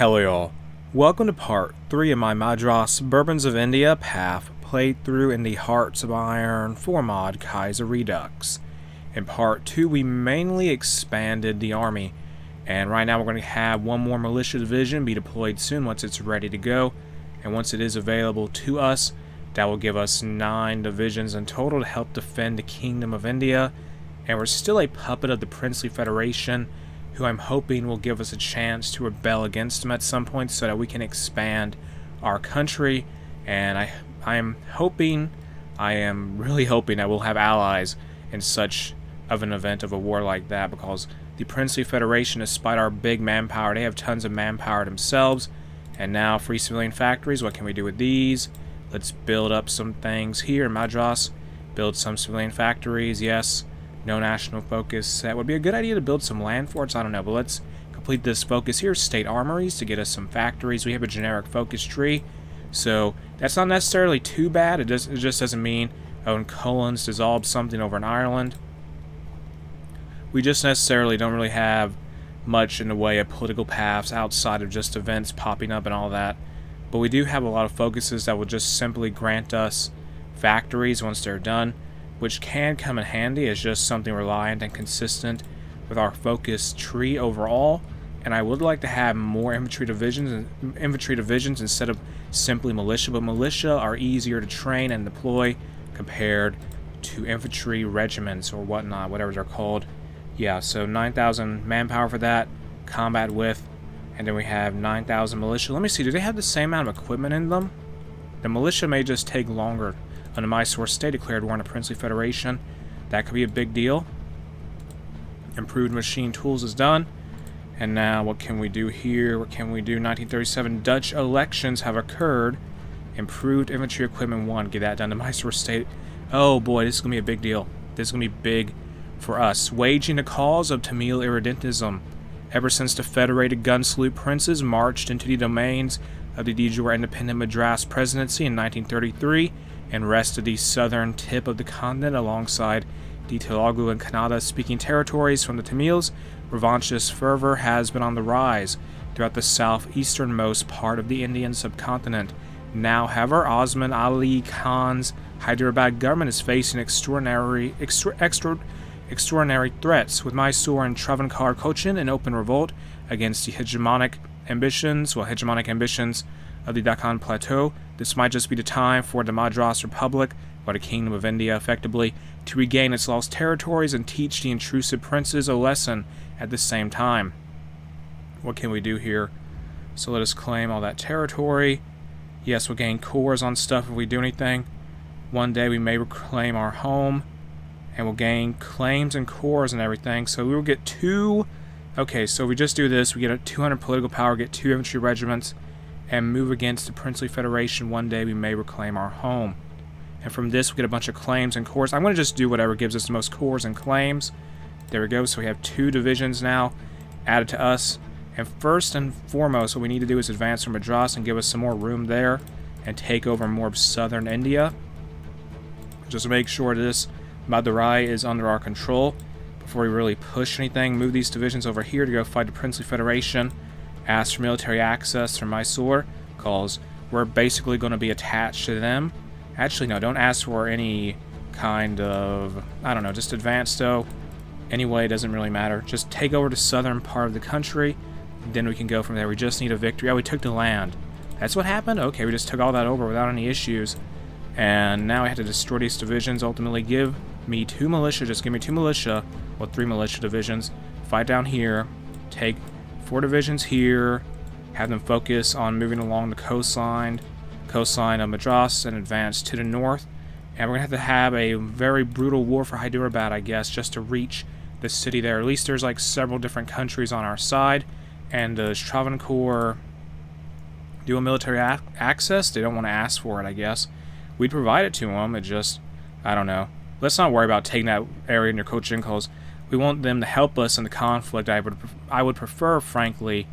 Hello y'all. Welcome to part 3 of my Madras Bourbons of India path playthrough in the Hearts of Iron 4 mod Kaiserredux. In part 2 we mainly expanded the army, and right now we're going to have one more militia division be deployed soon once it's ready to go, and once it is available to us, that will give us 9 divisions in total to help defend the Kingdom of India, and we're still a puppet of the Princely Federation, who I'm hoping will give us a chance to rebel against them at some point so that we can expand our country. And I am really hoping that we'll have allies in such of an event of a war like that, because the Princely Federation, despite our big manpower, they have tons of manpower themselves. And now free civilian factories, what can we do with these? Let's build up some things here in Madras. Build some civilian factories, yes. No national focus. That would be a good idea to build some land forts, I don't know, but let's complete this focus here. State armories to get us some factories. We have a generic focus tree, so that's not necessarily too bad. It just doesn't mean, oh, in Cullen's dissolved something over in Ireland. We just necessarily don't really have much in the way of political paths outside of just events popping up and all that, but we do have a lot of focuses that will just simply grant us factories once they're done, which can come in handy as just something reliant and consistent with our focus tree overall. And I would like to have more infantry divisions instead of simply militia, but militia are easier to train and deploy compared to infantry regiments or whatnot, whatever they're called. Yeah, so 9,000 manpower for that, combat with, and then we have 9,000 militia. Let me see, do they have the same amount of equipment in them? The militia may just take longer. Under my source, state declared war on the Princely Federation. That could be a big deal. Improved machine tools is done. And now what can we do here? What can we do? 1937 Dutch elections have occurred. Improved infantry equipment 1. Get that done to my source state. Oh boy, this is going to be a big deal. This is going to be big for us. Waging the cause of Tamil irredentism. Ever since the federated gun salute princes marched into the domains of the de jure independent Madras presidency in 1933, and wrested the southern tip of the continent alongside the Telugu and Kannada speaking territories from the Tamils, revanchist fervor has been on the rise throughout the southeasternmost part of the Indian subcontinent. Now, however, Osman Ali Khan's Hyderabad government is facing extraordinary threats, with Mysore and Travancore Cochin in open revolt against the hegemonic ambitions of the Deccan Plateau. This might just be the time for the Madras Republic, or the Kingdom of India effectively, to regain its lost territories and teach the intrusive princes a lesson at the same time. What can we do here? So let us claim all that territory. Yes, we'll gain cores on stuff if we do anything. One day we may reclaim our home, and we'll gain claims and cores and everything. So we will get 2... Okay, so we just do this. We get a 200 political power, get 2 infantry regiments, and move against the Princely Federation. One day we may reclaim our home. And from this we get a bunch of claims and cores. I'm going to just do whatever gives us the most cores and claims. There we go. So we have 2 divisions now added to us. And first and foremost, what we need to do is advance from Madras and give us some more room there and take over more of southern India. Just to make sure this Madurai is under our control before we really push anything. Move these divisions over here to go fight the Princely Federation. Ask for military access from Mysore, because we're basically going to be attached to them. Actually, no, don't ask for any kind of, I don't know, just advance though. Anyway, it doesn't really matter. Just take over the southern part of the country, then we can go from there. We just need a victory. Oh, we took the land. That's what happened? Okay, we just took all that over without any issues. And now I have to destroy these divisions. Ultimately, give me 2 militia. Just give me 2 militia, or 3 militia divisions. Fight down here. Take 4 divisions here, have them focus on moving along the coastline of Madras and advance to the north. And we're going to have a very brutal war for Hyderabad, I guess, just to reach the city there. At least there's like several different countries on our side. And does Travancore do a military access? They don't want to ask for it, I guess. We'd provide it to them. It just, I don't know. Let's not worry about taking that area near Cochin, because we want them to help us in the conflict. I would prefer, frankly,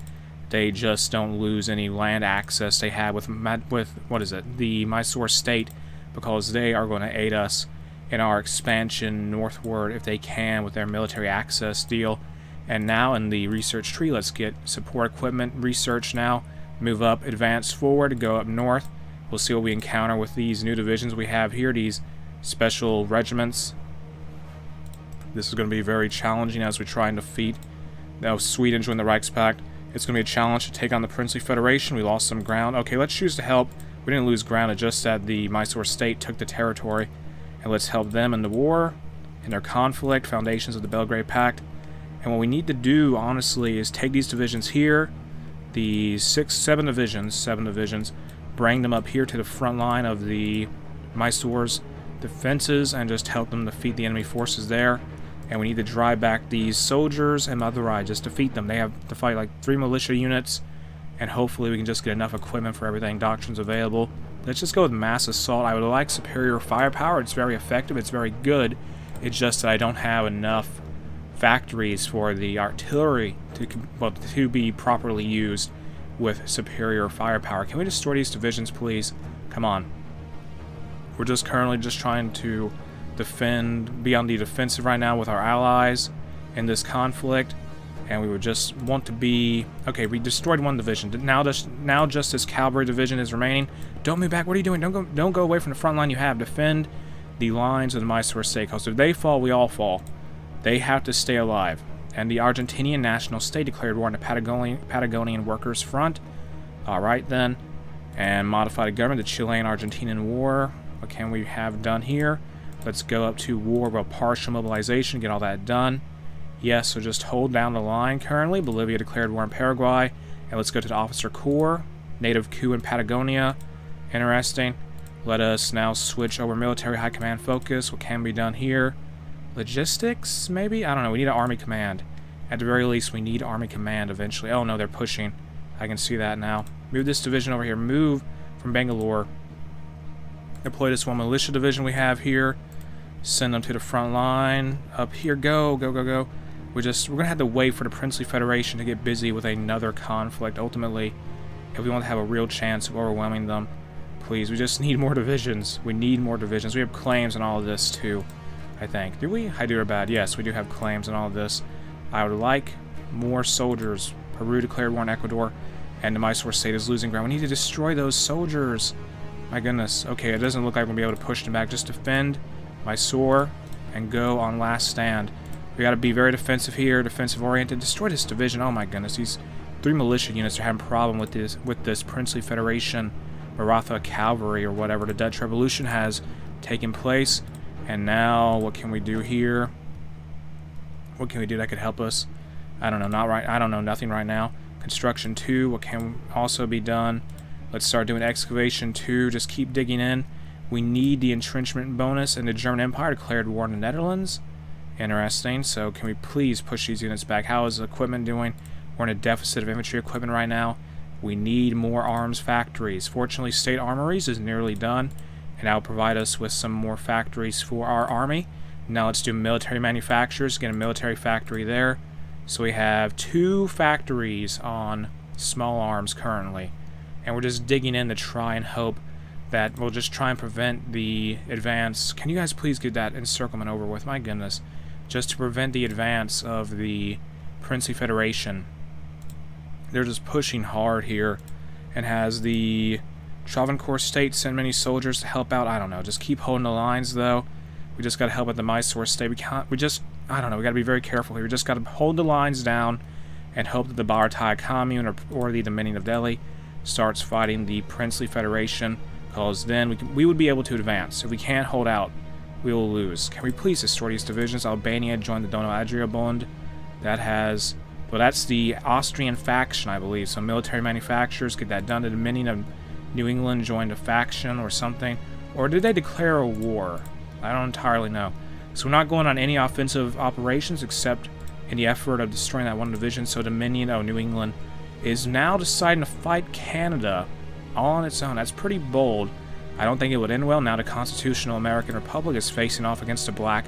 they just don't lose any land access they have with what is it, the Mysore state, because they are going to aid us in our expansion northward if they can with their military access deal. And now in the research tree, let's get support equipment, research now, move up, advance forward, go up north. We'll see what we encounter with these new divisions we have here, these special regiments. This is going to be very challenging as we try and defeat Sweden joined the Reichspakt. It's going to be a challenge to take on the Princely Federation. We lost some ground. Okay, let's choose to help. We didn't lose ground, it just that the Mysore state took the territory. And let's help them in the war, in their conflict, foundations of the Belgrade Pact. And what we need to do, honestly, is take these divisions here, the seven divisions, bring them up here to the front line of the Mysore's defenses, and just help them defeat the enemy forces there. And we need to drive back these soldiers and Madurai, just defeat them. They have to fight like 3 militia units, and hopefully we can just get enough equipment for everything, doctrines available. Let's just go with mass assault. I would like superior firepower. It's very effective, it's very good. It's just that I don't have enough factories for the artillery to be properly used with superior firepower. Can we destroy these divisions, please? Come on. We're just currently just trying to defend, be on the defensive right now with our allies in this conflict, and we would just want to be... Okay, we destroyed one division. Now just this cavalry division is remaining. Don't move back. What are you doing? Don't go away from the front line you have. Defend the lines of the Mysore state, because if they fall, we all fall. They have to stay alive. And the Argentinian national state declared war on the Patagonian Workers' Front. Alright then. And modified the government, the Chilean-Argentinian War. What can we have done here? Let's go up to war by partial mobilization, get all that done. Yes, so just hold down the line currently. Bolivia declared war on Paraguay. And let's go to the officer corps. Native coup in Patagonia. Interesting. Let us now switch over military high command focus. What can be done here? Logistics, maybe? I don't know. We need an army command. At the very least, we need army command eventually. Oh no, they're pushing. I can see that now. Move this division over here. Move from Bangalore. Deploy this one militia division we have here. Send them to the front line. Up here, go. We're gonna have to wait for the Princely Federation to get busy with another conflict. Ultimately, if we want to have a real chance of overwhelming them, please, we just need more divisions. We need more divisions. We have claims on all of this too, I think. Do we? Hyderabad. Yes, we do have claims on all of this. I would like more soldiers. Peru declared war on Ecuador, and the Mysore state is losing ground. We need to destroy those soldiers. My goodness. Okay, it doesn't look like we'll be able to push them back. Just defend Mysore and go on last stand. We got to be very defensive here, defensive oriented. Destroy this division. Oh my goodness, these 3 militia units are having a problem with this Princely Federation Maratha cavalry or whatever. The Dutch Revolution has taken place, and now what can we do here? What can we do that could help us? I don't know. Nothing right now. Construction 2. What can also be done? Let's start doing excavation 2. Just keep digging in. We need the entrenchment bonus, and the German Empire declared war on the Netherlands. Interesting. So can we please push these units back? How is the equipment doing? We're in a deficit of infantry equipment right now. We need more arms factories. Fortunately, State Armories is nearly done, and that will provide us with some more factories for our army. Now let's do military manufacturers. Get a military factory there. So we have 2 factories on small arms currently, and we're just digging in to try and hope that we'll just try and prevent the advance. Can you guys please get that encirclement over with? My goodness. Just to prevent the advance of the Princely Federation. They're just pushing hard here. And has the Travancore state sent many soldiers to help out? I don't know. Just keep holding the lines, though. We just gotta help at the Mysore state. I don't know. We gotta be very careful here. We just gotta hold the lines down and hope that the Bharatiya Commune or the Dominion of Delhi starts fighting the Princely Federation. Because then we would be able to advance. If we can't hold out, we will lose. Can we please destroy these divisions? Albania joined the Dono Adria Bund. Well, that's the Austrian faction, I believe. So military manufacturers, get that done. The Dominion of New England joined a faction or something. Or did they declare a war? I don't entirely know. So we're not going on any offensive operations except in the effort of destroying that one division. So Dominion of New England is now deciding to fight Canada all on its own. That's pretty bold. I don't think it would end well. Now the Constitutional American Republic is facing off against a black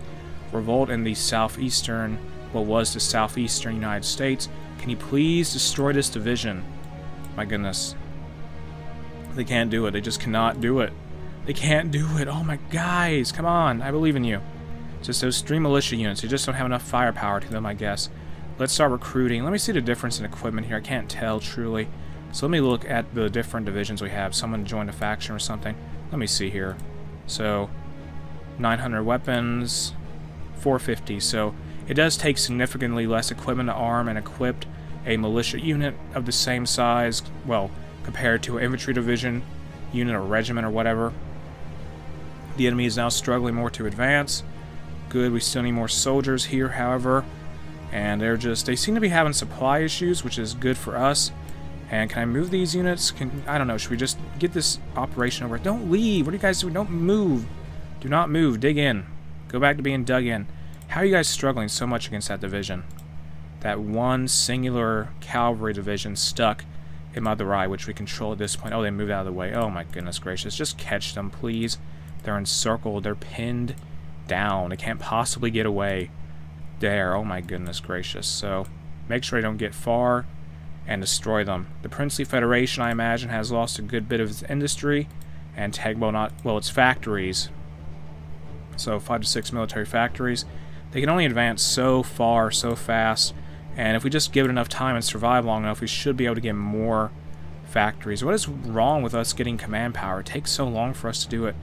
revolt in the southeastern, what was the southeastern United States. Can you please destroy this division? My goodness. They can't do it. They just cannot do it. They can't do it. Oh my guys, come on. I believe in you. Just those 3 militia units. They just don't have enough firepower to them, I guess. Let's start recruiting. Let me see the difference in equipment here. I can't tell truly. So let me look at the different divisions we have. Someone joined a faction or something. Let me see here. So 900 weapons, 450. So it does take significantly less equipment to arm and equip a militia unit of the same size, well, compared to an infantry division unit or regiment or whatever. The enemy is now struggling more to advance. Good, we still need more soldiers here, however. And they seem to be having supply issues, which is good for us. And can I move these units? I don't know, should we just get this operation over? Don't leave! What are you guys doing? Don't move! Do not move, dig in. Go back to being dug in. How are you guys struggling so much against that division? That one singular cavalry division stuck in Madras, which we control at this point. Oh, they moved out of the way. Oh my goodness gracious. Just catch them, please. They're encircled. They're pinned down. They can't possibly get away. There. Oh my goodness gracious. So, make sure they don't get far and destroy them. The Princely Federation, I imagine, has lost a good bit of its industry and its factories. So, 5 to 6 military factories. They can only advance so far, so fast. And if we just give it enough time and survive long enough, we should be able to get more factories. What is wrong with us getting command power? It takes so long for us to do it.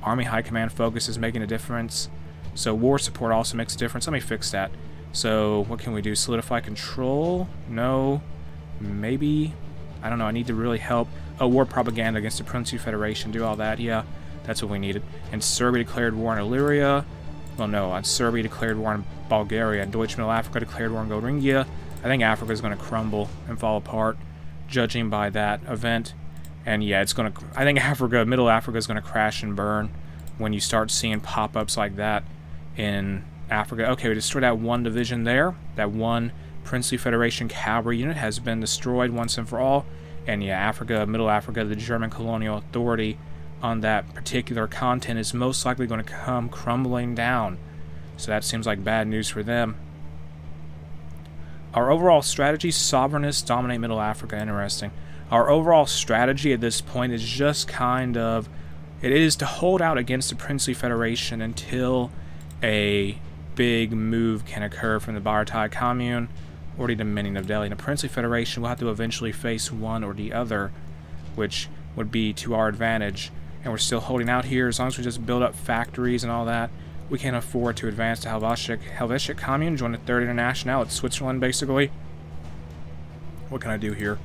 Army High Command focus is making a difference. So war support also makes a difference. Let me fix that. So what can we do? Solidify control? No. Maybe. I don't know. I need to really help. Oh, war propaganda against the Princely Federation. Do all that. Yeah, that's what we needed. And Serbia declared war on Illyria. Well, no. Serbia declared war on Bulgaria. And Deutsche Middle Africa declared war on Goringia. I think Africa is going to crumble and fall apart, judging by that event. And yeah, it's going to... I think Middle Africa is going to crash and burn when you start seeing pop-ups like that in Africa. Okay, we destroyed that one division there. That one Princely Federation cavalry unit has been destroyed once and for all. And yeah, Middle Africa, the German colonial authority on that particular continent is most likely going to come crumbling down. So that seems like bad news for them. Our overall strategy, sovereignists dominate Middle Africa. Interesting. Our overall strategy at this point is just kind of... It is to hold out against the Princely Federation until a big move can occur from the Baratai Commune or the Dominion of Delhi. And the Princely Federation will have to eventually face one or the other, which would be to our advantage. And we're still holding out here. As long as we just build up factories and all that, we can't afford to advance to Helvetic Commune, join the Third International. It's Switzerland, basically. What can I do here?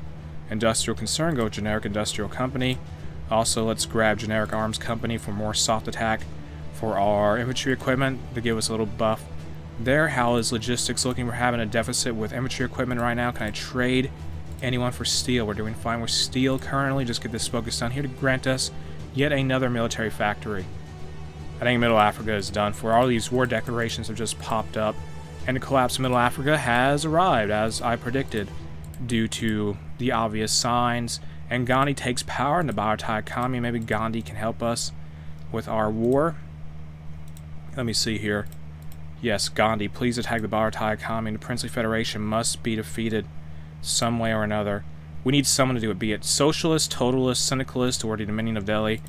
Industrial concern, go generic industrial company. Also, let's grab generic arms company for more soft attack for our infantry equipment to give us a little buff there. How is logistics looking? We're having a deficit with infantry equipment right now. Can I trade anyone for steel? We're doing fine with steel currently. Just get this focus down here to grant us yet another military factory. I think Middle Africa is done for. All these war declarations have just popped up, and the collapse of Middle Africa has arrived, as I predicted, due to the obvious signs. And Gandhi takes power in the Baratai Commune. Maybe Gandhi can help us with our war. Let me see here. Yes, Gandhi, please attack the Baratai Commune. The Princely Federation must be defeated some way or another. We need someone to do it, be it socialist, totalist, syndicalist, or the Dominion of Delhi,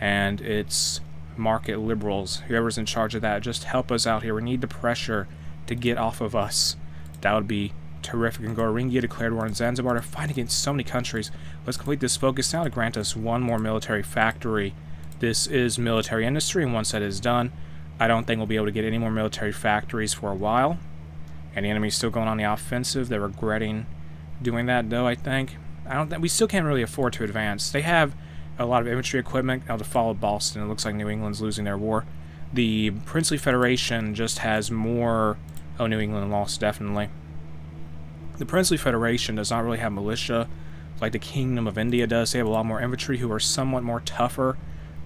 and it's market liberals. Whoever's in charge of that, just help us out here. We need the pressure to get off of us. That would be terrific. And Goringia declared war on Zanzibar to fight against so many countries. Let's complete this focus now to grant us one more military factory. This is military industry, and once that is done, I don't think we'll be able to get any more military factories for a while. And the enemy's still going on the offensive. They're regretting doing that, though, I think. We still can't really afford to advance. They have a lot of infantry equipment now to follow Boston. It looks like New England's losing their war. The Princely Federation just has more... Oh, New England lost, definitely. The Princely Federation does not really have militia like the Kingdom of India does. They have a lot more infantry who are somewhat more tougher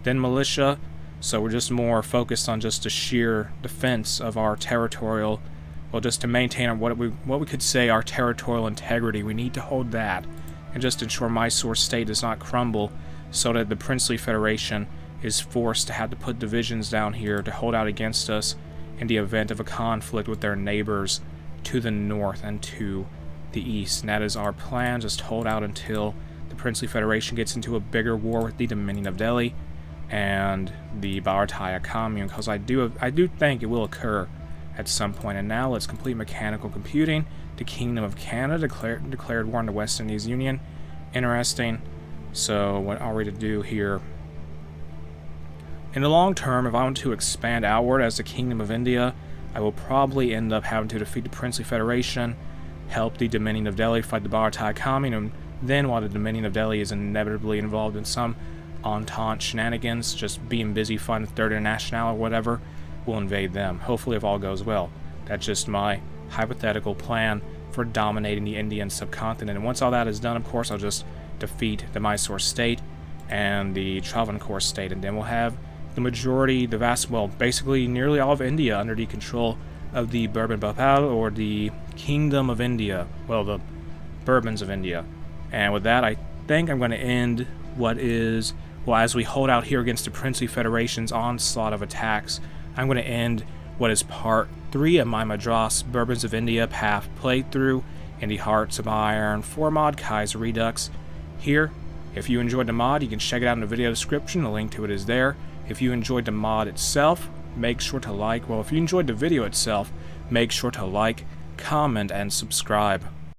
than militia. So we're just more focused on just the sheer defense of our territorial... Well, just to maintain what we could say our territorial integrity. We need to hold that. And just ensure Mysore State does not crumble, so that the Princely Federation is forced to have to put divisions down here to hold out against us in the event of a conflict with their neighbors to the north and to the east. And that is our plan, just hold out until the Princely Federation gets into a bigger war with the Dominion of Delhi and the Bharatiya Commune, because I do think it will occur at some point. And now let's complete mechanical computing. The Kingdom of Canada declared war on the West Indies Union. Interesting. So what are we to do here? In the long term, if I want to expand outward as the Kingdom of India, I will probably end up having to defeat the Princely Federation, help the Dominion of Delhi fight the Bharatiya Commune, and then while the Dominion of Delhi is inevitably involved in some Entente shenanigans, just being busy fighting the Third International or whatever, we'll invade them. Hopefully if all goes well. That's just my hypothetical plan for dominating the Indian subcontinent. And once all that is done, of course, I'll just defeat the Mysore state and the Travancore state, and then we'll have the majority, the vast, well, basically nearly all of India under the control of the bourbon-bhopal, or the Kingdom of India, well, the Bourbons of India. And with that, I think I'm going to end what is, well, as we hold out here against the Princely Federation's onslaught of attacks, I'm going to end what is part 3 of my Madras Bourbons of India path playthrough in the Hearts of Iron 4 mod Kaiserredux here. If you enjoyed the mod, you can check it out in the video description. The link to it is there. If you enjoyed the mod itself, make sure to like, well, if you enjoyed the video itself, make sure to like, comment, and subscribe.